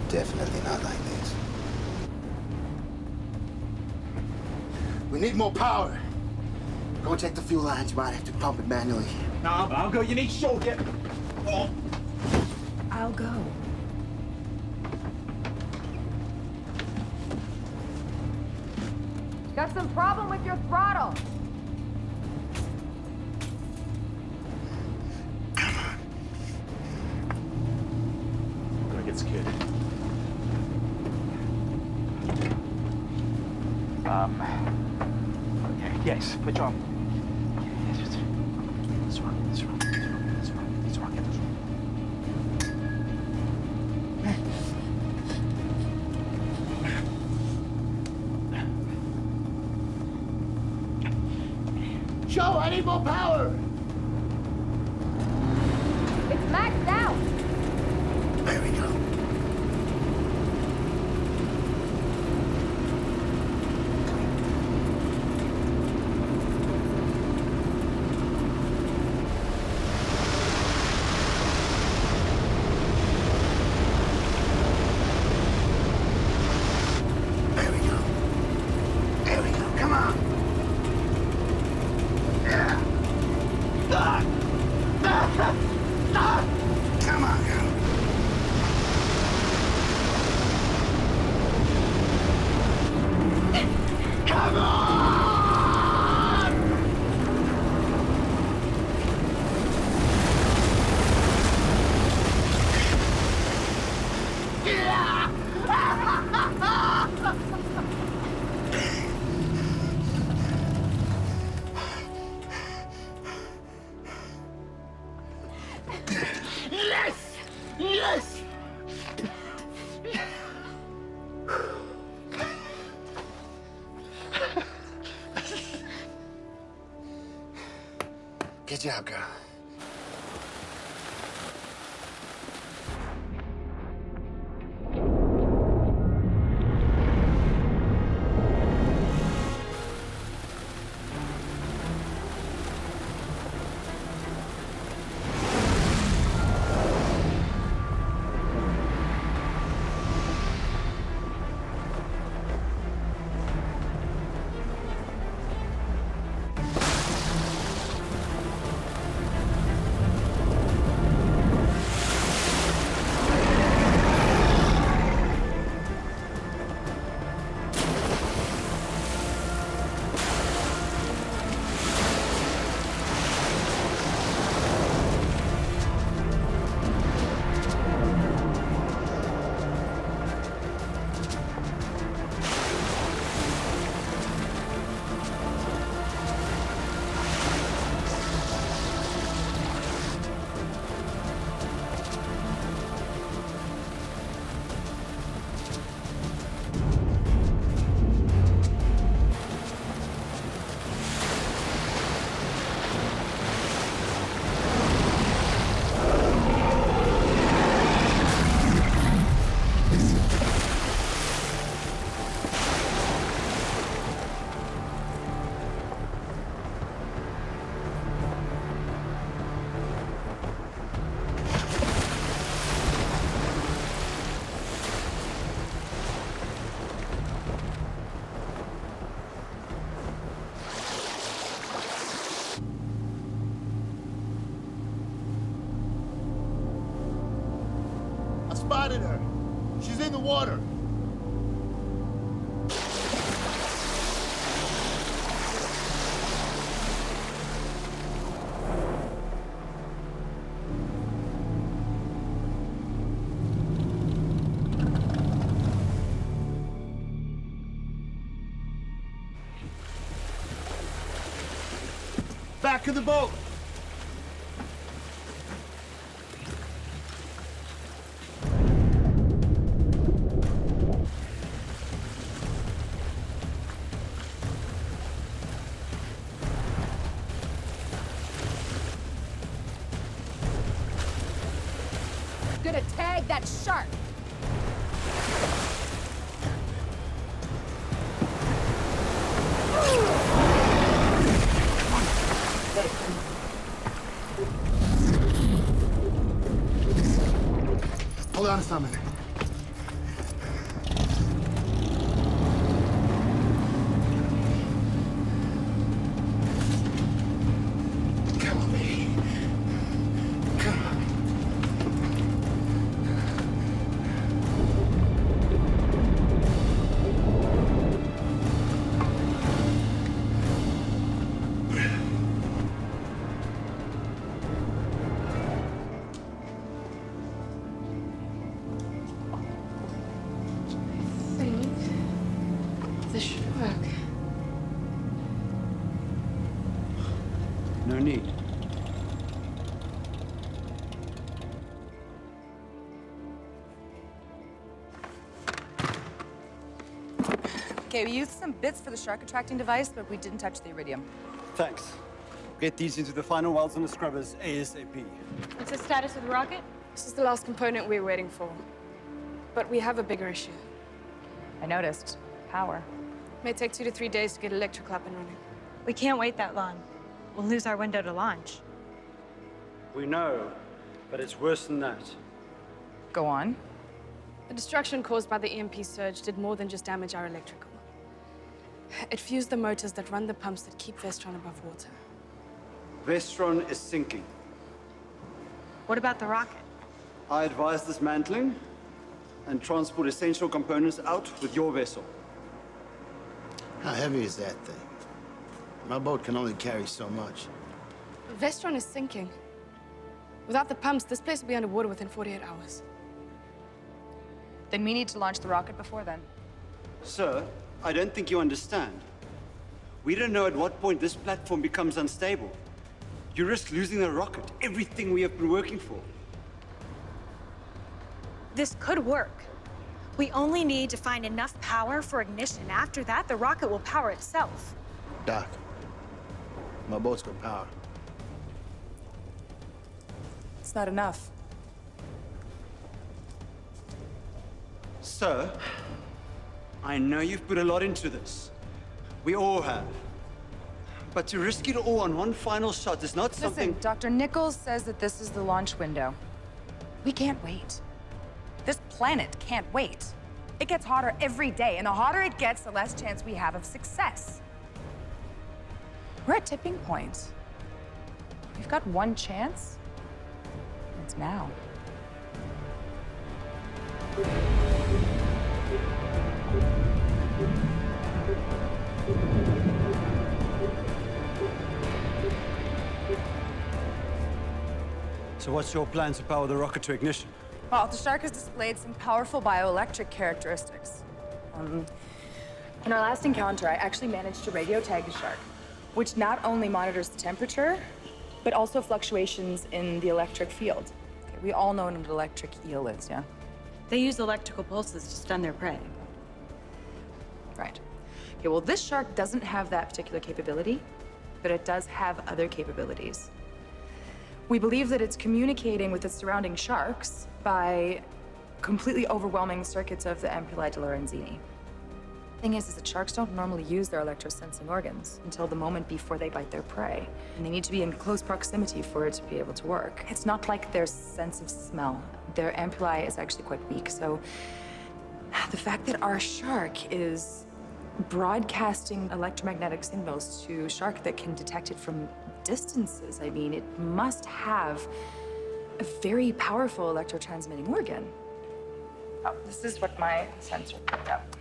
Definitely not like this. We need more power. Go and check the fuel lines. You might have to pump it manually. No, I'll go. You need Shaw. Get. Oh. I'll go. Got some problem with your throttle. I'm gonna get scared. Okay, yes, put your arm. Yes, yes. This one, this one, this one, this one, this one, get this one. Joe, I need more power! It's maxed out. There we go. There we go. There we go. Come on. Yeah. Come on, girl. Come on! Yes! Yes! Good job, girl. I spotted her. She's in the water. Back of the boat. Gonna tag that shark. Hold on a second. need. Okay, we used some bits for the shark attracting device, but we didn't touch the iridium. Thanks. Get these into the final welds on the scrubbers ASAP. What's the status of the rocket? This is the last component we're waiting for. But we have a bigger issue. I noticed. Power. May take 2 to 3 days to get electrical up and running. We can't wait that long. We'll lose our window to launch. We know, but it's worse than that. Go on. The destruction caused by the EMP surge did more than just damage our electrical. It fused the motors that run the pumps that keep Vestron above water. Vestron is sinking. What about the rocket? I advise dismantling and transport essential components out with your vessel. How heavy is that thing? My boat can only carry so much. Vestron is sinking. Without the pumps, this place will be underwater within 48 hours. Then we need to launch the rocket before then. Sir, I don't think you understand. We don't know at what point this platform becomes unstable. You risk losing the rocket, everything we have been working for. This could work. We only need to find enough power for ignition. After that, the rocket will power itself. Doc, my boat's got power. It's not enough. Sir, I know you've put a lot into this. We all have. But to risk it all on one final shot is not something... Listen, Dr. Nichols says that this is the launch window. We can't wait. This planet can't wait. It gets hotter every day, and the hotter it gets, the less chance we have of success. We're at tipping point. We've got one chance. It's now. So what's your plan to power the rocket to ignition? Well, the shark has displayed some powerful bioelectric characteristics. In our last encounter, I actually managed to radio tag the shark, which not only monitors the temperature, but also fluctuations in the electric field. Okay, we all know what an electric eel is, yeah? They use electrical pulses to stun their prey. Right. Okay, well, this shark doesn't have that particular capability, but it does have other capabilities. We believe that it's communicating with its surrounding sharks by completely overwhelming the circuits of the ampullae de Lorenzini. Thing is that sharks don't normally use their electrosensing organs until the moment before they bite their prey. And they need to be in close proximity for it to be able to work. It's not like their sense of smell. Their ampullae is actually quite weak, so the fact that our shark is broadcasting electromagnetic signals to a shark that can detect it from distances, I mean, it must have a very powerful electrotransmitting organ. Oh, this is what my sensor picked up.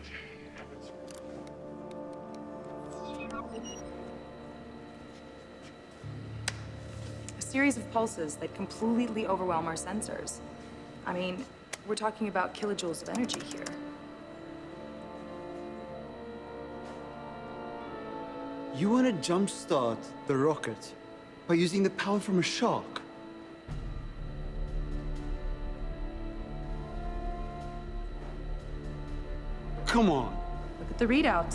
A series of pulses that completely overwhelm our sensors. I mean, we're talking about kilojoules of energy here. You want to jumpstart the rocket by using the power from a shark? Come on. Look at the readout.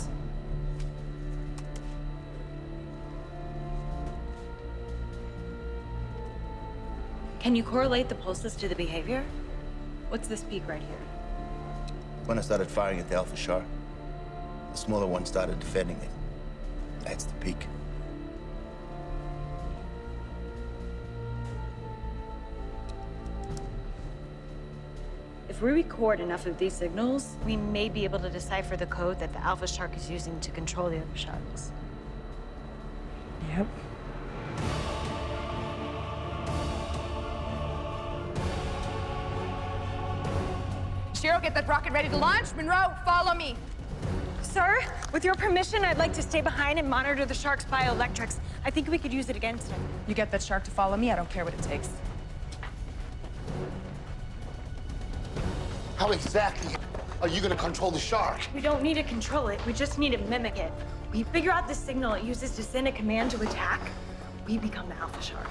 Can you correlate the pulses to the behavior? What's this peak right here? When I started firing at the alpha shark, the smaller one started defending it. That's the peak. If we record enough of these signals, we may be able to decipher the code that the alpha shark is using to control the other sharks. Yep. Shiro, get that rocket ready to launch. Monroe, follow me. Sir, with your permission, I'd like to stay behind and monitor the shark's bioelectrics. I think we could use it against him. You get that shark to follow me, I don't care what it takes. How exactly are you gonna control the shark? We don't need to control it, we just need to mimic it. We figure out the signal it uses to send a command to attack. we become the alpha shark.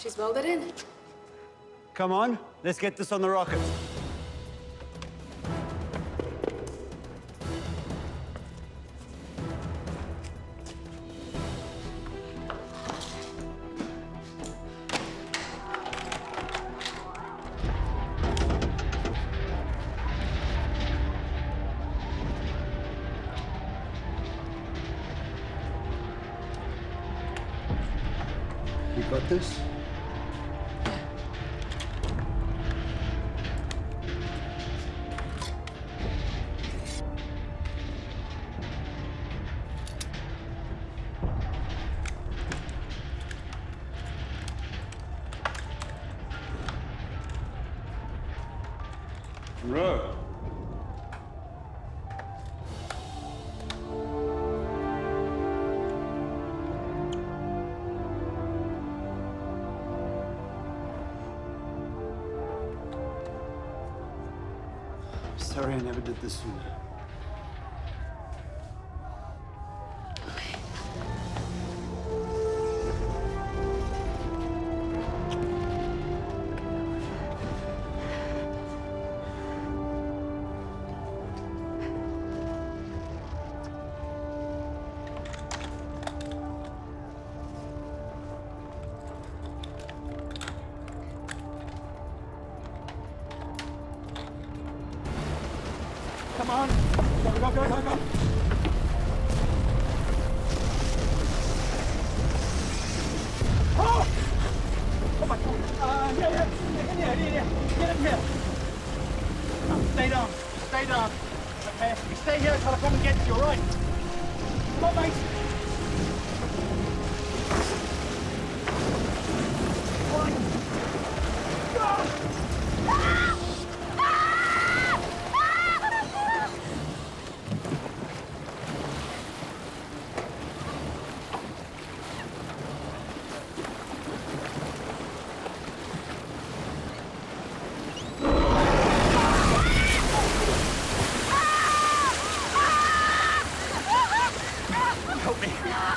She's welded in. Come on, let's get this on the rocket. You got this? Row. Sorry I never did this sooner. Come on. Go, go, go, go, go. Oh! Oh my God. Yeah. Get in here. Stay down. Stay down. Okay? You stay here until I come and get you, all right? Come on, mate. All right. Go!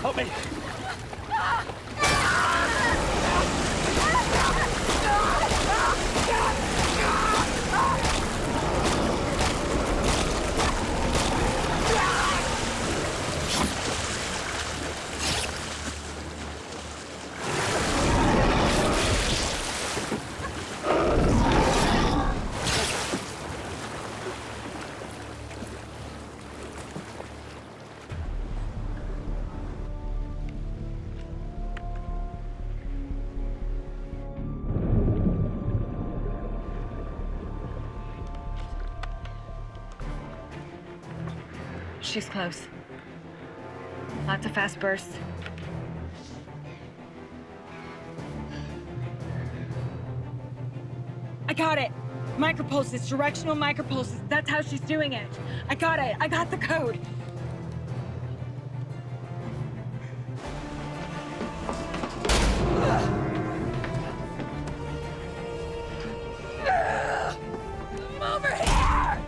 Help me! She's close. Lots of fast bursts. I got it. Micropulses, directional micropulses. That's how she's doing it. I got it. I got the code. I'm over here!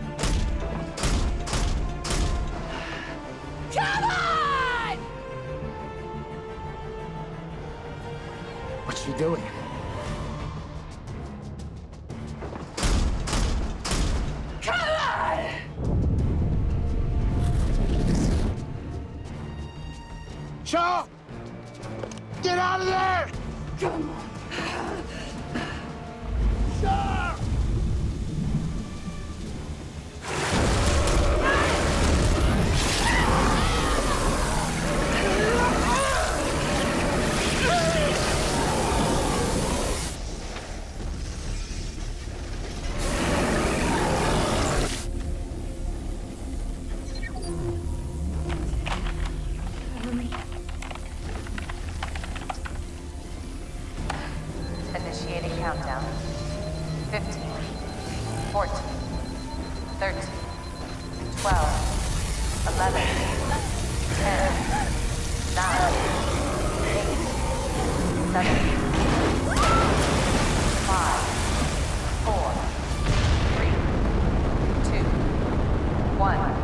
Come on! What's she doing? Come on! Shaw! Get out of there! Come on. Shaw! Initiating countdown. 15, 14, 13, 12, 11, 10, 9, 8, 7, 5, 4, 3, 2, 1.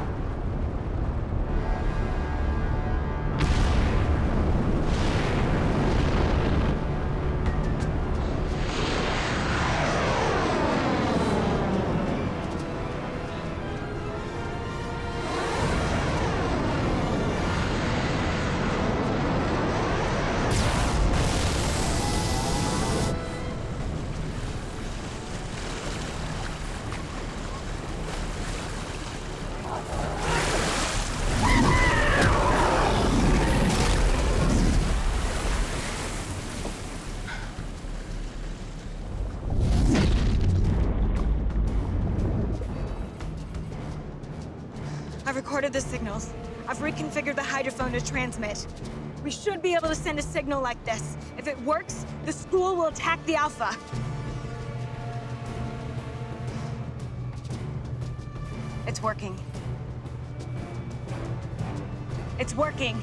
I've recorded the signals. I've reconfigured the hydrophone to transmit. We should be able to send a signal like this. If it works, the school will attack the Alpha. It's working. It's working.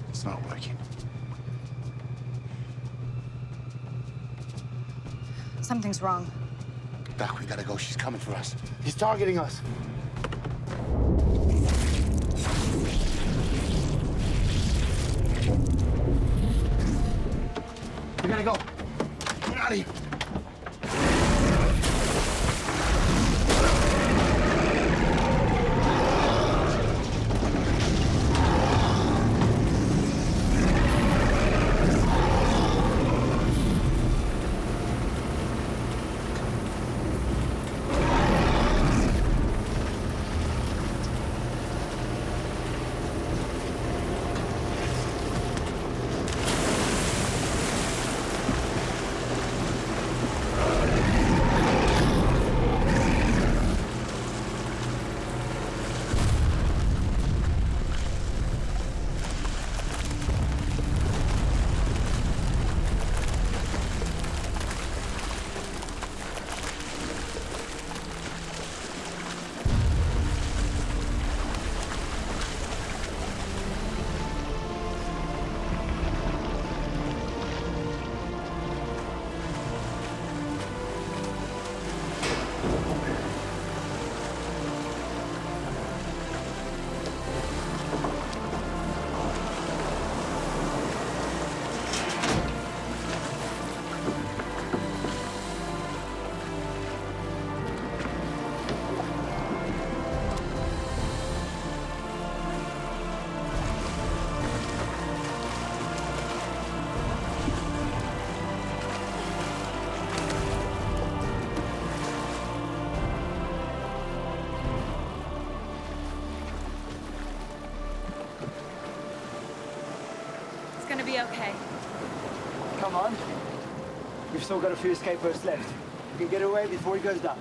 It's not working. Something's wrong. Doc, we gotta go. She's coming for us. He's targeting us. We gotta go. Get out of here. It's gonna be okay. Come on. We've still got a few escape posts left. We can get away before he goes down.